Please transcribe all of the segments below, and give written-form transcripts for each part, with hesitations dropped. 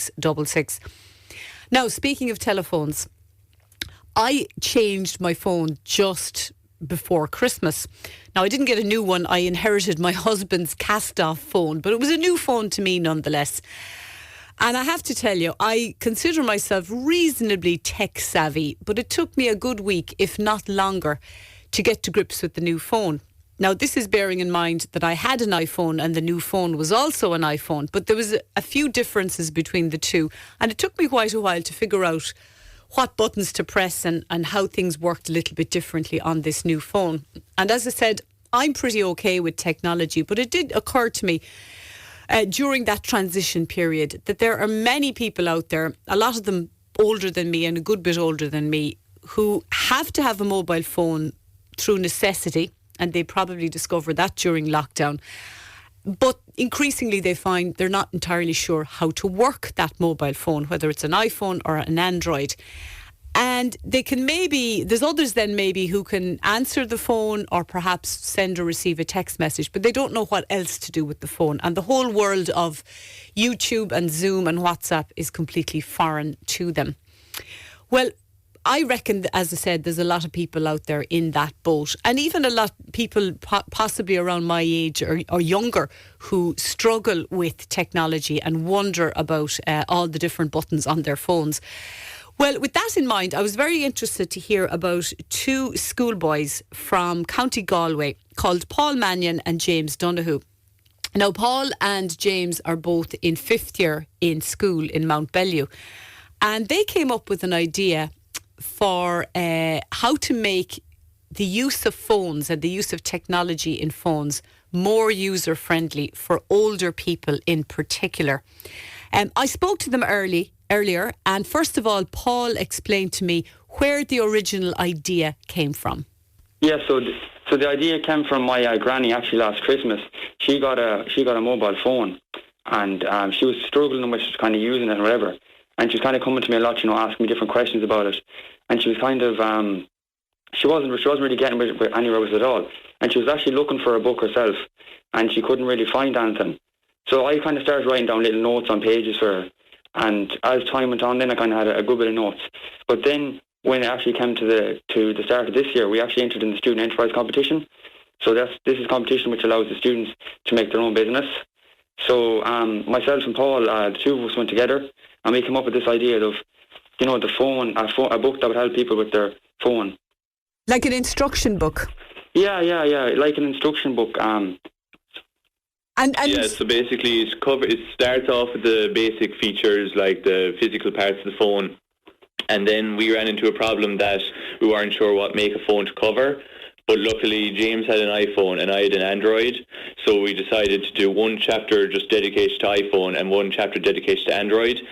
666. Now, speaking of telephones, I changed my phone just before Christmas. Now, I didn't get a new one. I inherited my husband's cast-off phone, but it was a new phone to me nonetheless. And I have to tell you, I consider myself reasonably tech-savvy, but it took me a good week, if not longer, to get to grips with the new phone. Now, this is bearing in mind that I had an iPhone and the new phone was also an iPhone, but there was a few differences between the two, and it took me quite a while to figure out what buttons to press and how things worked a little bit differently on this new phone. And as I said, I'm pretty okay with technology, but it did occur to me during that transition period that there are many people out there, a lot of them older than me and a good bit older than me, who have to have a mobile phone through necessity, and they probably discovered that during lockdown. But increasingly they find they're not entirely sure how to work that mobile phone, whether it's an iPhone or an Android. And they can there's others then maybe who can answer the phone or perhaps send or receive a text message, but they don't know what else to do with the phone. And the whole world of YouTube and Zoom and WhatsApp is completely foreign to them. Well, I reckon, as I said, there's a lot of people out there in that boat, and even a lot of people possibly around my age or younger who struggle with technology and wonder about all the different buttons on their phones. Well, with that in mind, I was very interested to hear about two schoolboys from County Galway called Paul Mannion and James Donoghue. Now, Paul and James are both in 5th year in school in Mount Bellew, and they came up with an idea for how to make the use of phones and the use of technology in phones more user-friendly for older people in particular. I spoke to them earlier, and first of all, Paul explained to me where the original idea came from. Yeah, so the idea came from my granny actually last Christmas. She got a mobile phone, and she was struggling with kind of using it and whatever. And she was kind of coming to me a lot, asking me different questions about it. And she was kind of, she wasn't really getting anywhere with it at all. And she was actually looking for a book herself, and she couldn't really find anything. So I kind of started writing down little notes on pages for her. And as time went on, then I kind of had a good bit of notes. But then when it actually came to the start of this year, we actually entered in the student enterprise competition. So this is a competition which allows the students to make their own business. So myself and Paul, the two of us went together, and we came up with this idea of, the phone, a book that would help people with their phone. Like an instruction book? Yeah, like an instruction book. And yeah, so basically it starts off with the basic features like the physical parts of the phone, and then we ran into a problem that we weren't sure what make a phone to cover. But luckily, James had an iPhone and I had an Android, so we decided to do one chapter just dedicated to iPhone and one chapter dedicated to Android,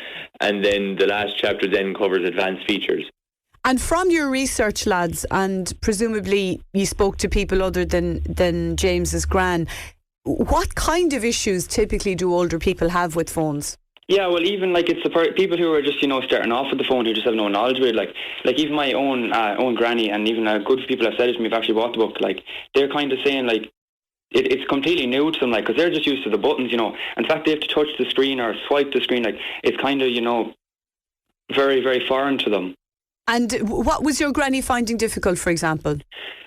and then the last chapter then covers advanced features. And from your research, lads, and presumably you spoke to people other than James's gran, what kind of issues typically do older people have with phones? Yeah, well, even like it's the people who are just starting off with the phone who just have no knowledge of it. Like even my own granny, and even good people have said it to me, have actually bought the book. Like they're kind of saying like it's completely new to them, like because they're just used to the buttons. In fact, they have to touch the screen or swipe the screen. Like it's kind of very, very foreign to them. And what was your granny finding difficult, for example?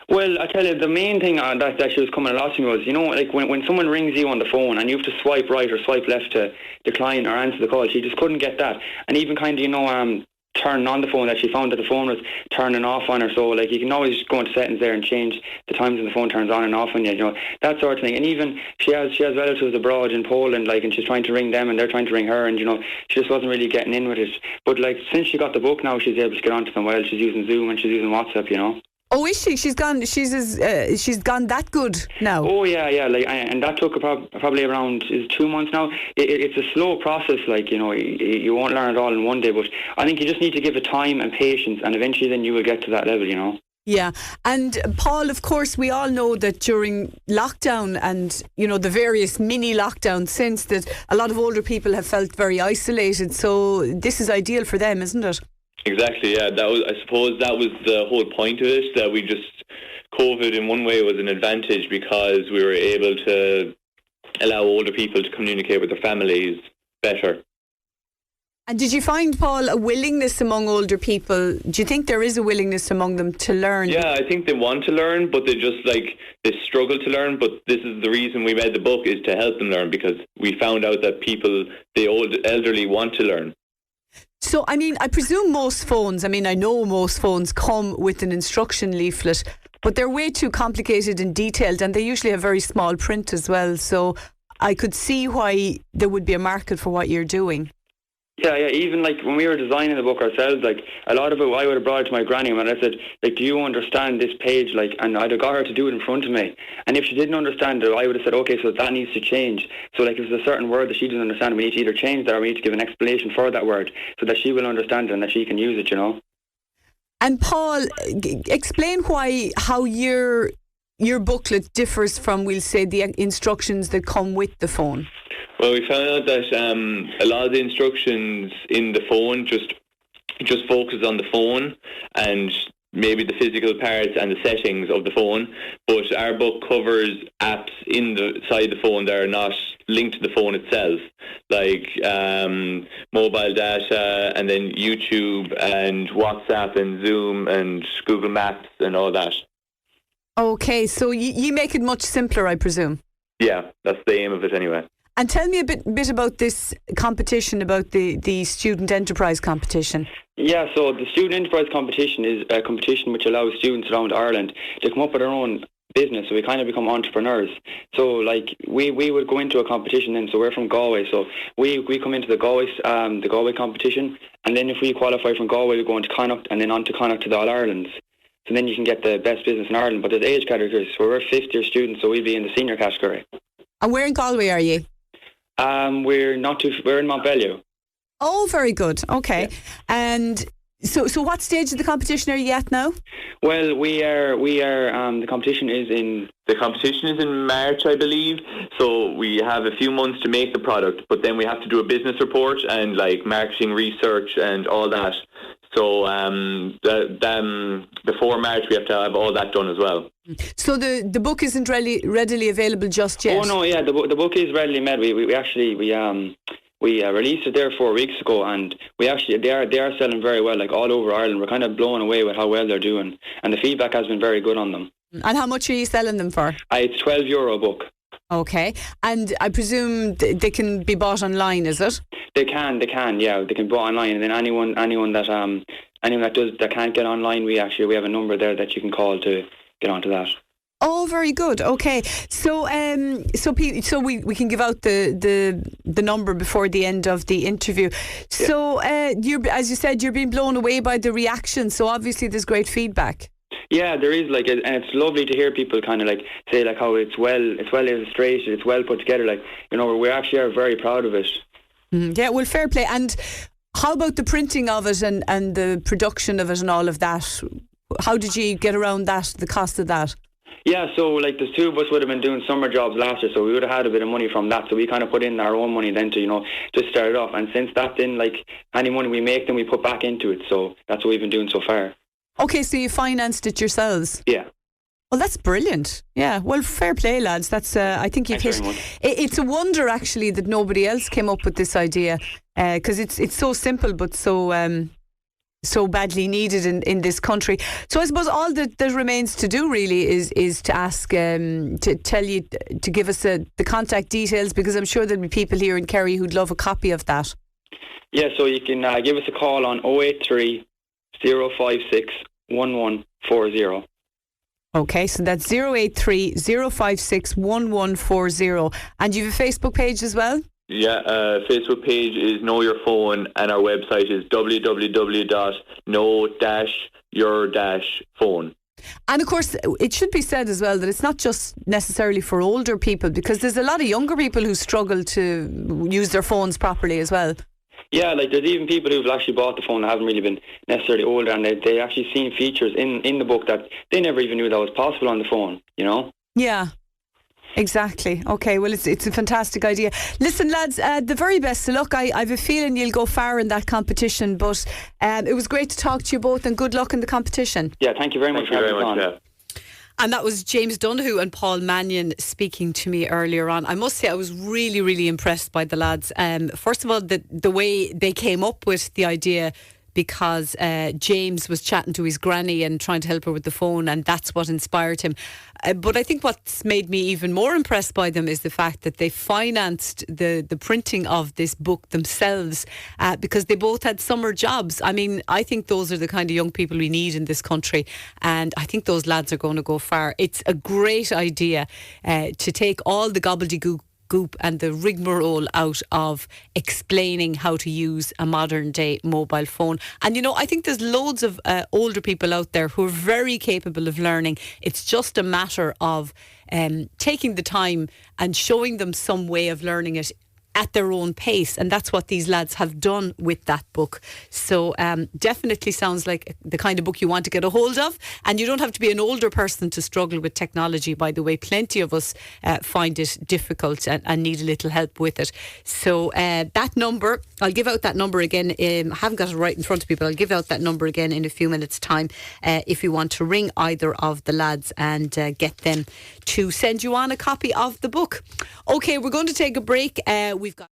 Well, I tell you, the main thing that she was coming along to me was, like when someone rings you on the phone and you have to swipe right or swipe left to decline or answer the call, she just couldn't get that. And even kind of, turning on the phone, that she found that the phone was turning off on her. So, like, you can always go into settings there and change the times when the phone turns on and off on you, that sort of thing. And even she has relatives abroad in Poland, like, and she's trying to ring them and they're trying to ring her, and, she just wasn't really getting in with it. But, like, since she got the book now, she's able to get onto them while she's using Zoom and she's using WhatsApp, Oh, is she? She's gone that good now. Oh yeah. Like, and that took probably around 2 months now. It's a slow process. Like you won't learn it all in one day, but I think you just need to give it time and patience, and eventually then you will get to that level. Yeah, and Paul, of course, we all know that during lockdown and the various mini lockdowns since, that a lot of older people have felt very isolated. So this is ideal for them, isn't it? Exactly, yeah. I suppose that was the whole point of it, that COVID in one way was an advantage because we were able to allow older people to communicate with their families better. And did you find, Paul, a willingness among older people? Do you think there is a willingness among them to learn? Yeah, I think they want to learn, but they struggle to learn. But this is the reason we made the book, is to help them learn, because we found out that the elderly want to learn. So, I mean, I presume most phones, I know most phones come with an instruction leaflet, but they're way too complicated and detailed, and they usually have very small print as well. So I could see why there would be a market for what you're doing. Yeah, even like when we were designing the book ourselves, like a lot of it, I would have brought it to my granny and I said, like, do you understand this page? Like, and I'd have got her to do it in front of me. And if she didn't understand it, I would have said, okay, so that needs to change. So like, if there's a certain word that she doesn't understand, we need to either change that or we need to give an explanation for that word so that she will understand it and that she can use it, you know. And Paul, explain how your booklet differs from, we'll say, the instructions that come with the phone. Well, we found out that a lot of the instructions in the phone just focus on the phone and maybe the physical parts and the settings of the phone, but our book covers apps inside the phone that are not linked to the phone itself, like mobile data and then YouTube and WhatsApp and Zoom and Google Maps and all that. Okay, so you make it much simpler, I presume. Yeah, that's the aim of it anyway. And tell me a bit about this competition, about the Student Enterprise competition. Yeah, so the Student Enterprise competition is a competition which allows students around Ireland to come up with their own business, so we kind of become entrepreneurs. So like we would go into a competition then, so we're from Galway, so we come into the Galway competition, and then if we qualify from Galway, we go into Connacht, and then on to Connacht to the All-Irelands. So then you can get the best business in Ireland, but there's age categories, so we're fifth-year students, so we'd be in the senior category. And where in Galway are you? We're in Montbellew. Oh, very good. Okay. Yeah. And so what stage of the competition are you at now? Well, we are the competition is in March, I believe. So we have a few months to make the product, but then we have to do a business report and like marketing research and all that. So before March, we have to have all that done as well. So the book isn't readily available just yet? Oh no, yeah, the book is readily made. We released it there 4 weeks ago, and they are selling very well, like all over Ireland. We're kind of blown away with how well they're doing, and the feedback has been very good on them. And how much are you selling them for? It's €12 a book. Okay, and I presume they can be bought online, is it? They can, yeah. They can be bought online, and then anyone that can't get online, we have a number there that you can call to get onto that. Oh, very good. Okay, so we can give out the number before the end of the interview. Yeah. So as you said, you're being blown away by the reaction. So obviously, there's great feedback. Yeah, there is, like, and it's lovely to hear people kind of like say like how it's well illustrated, it's well put together. Like, you know, we actually are very proud of it. Yeah, well, fair play. And how about the printing of it and the production of it and all of that? How did you get around that, the cost of that? Yeah, so like the two of us would have been doing summer jobs last year, so we would have had a bit of money from that. So we kind of put in our own money then to, you know, just start it off. And since that, then like any money we make, then we put back into it. So that's what we've been doing so far. Okay, so you financed it yourselves? Yeah. Well, that's brilliant. Yeah, well, fair play, lads. That's I think you've hit. It's a wonder actually that nobody else came up with this idea, because it's so simple but so badly needed in this country. So I suppose all that remains to do really is to ask to tell you to give us the contact details, because I'm sure there'll be people here in Kerry who'd love a copy of that. Yeah, so you can give us a call on 083 056 1140. Okay, so that's 083 056 1140. And you have a Facebook page as well? Yeah, Facebook page is Know Your Phone, and our website is www.know-your-phone. And of course, it should be said as well that it's not just necessarily for older people, because there's a lot of younger people who struggle to use their phones properly as well. Yeah, like there's even people who've actually bought the phone that haven't really been necessarily older, and they actually seen features in the book that they never even knew that was possible on the phone, you know? Yeah. Exactly. Okay, well, it's a fantastic idea. Listen, lads, the very best of luck. I have a feeling you'll go far in that competition, but it was great to talk to you both, and good luck in the competition. Yeah, thank you very much. Thank you very much. And that was James Donoghue and Paul Mannion speaking to me earlier on. I must say I was really, really impressed by the lads. First of all, the way they came up with the idea, because James was chatting to his granny and trying to help her with the phone, and that's what inspired him. But I think what's made me even more impressed by them is the fact that they financed the printing of this book themselves, because they both had summer jobs. I mean, I think those are the kind of young people we need in this country, and I think those lads are going to go far. It's a great idea to take all the gobbledygook and the rigmarole out of explaining how to use a modern day mobile phone. And I think there's loads of older people out there who are very capable of learning. It's just a matter of taking the time and showing them some way of learning it at their own pace, and that's what these lads have done with that book. So definitely sounds like the kind of book you want to get a hold of, and you don't have to be an older person to struggle with technology, by the way. Plenty of us find it difficult and need a little help with it. So that number, I'll give out that number again. I haven't got it right in front of me, but I'll give out that number again in a few minutes' time if you want to ring either of the lads and get them to send you on a copy of the book. Okay, we're going to take a break. We've got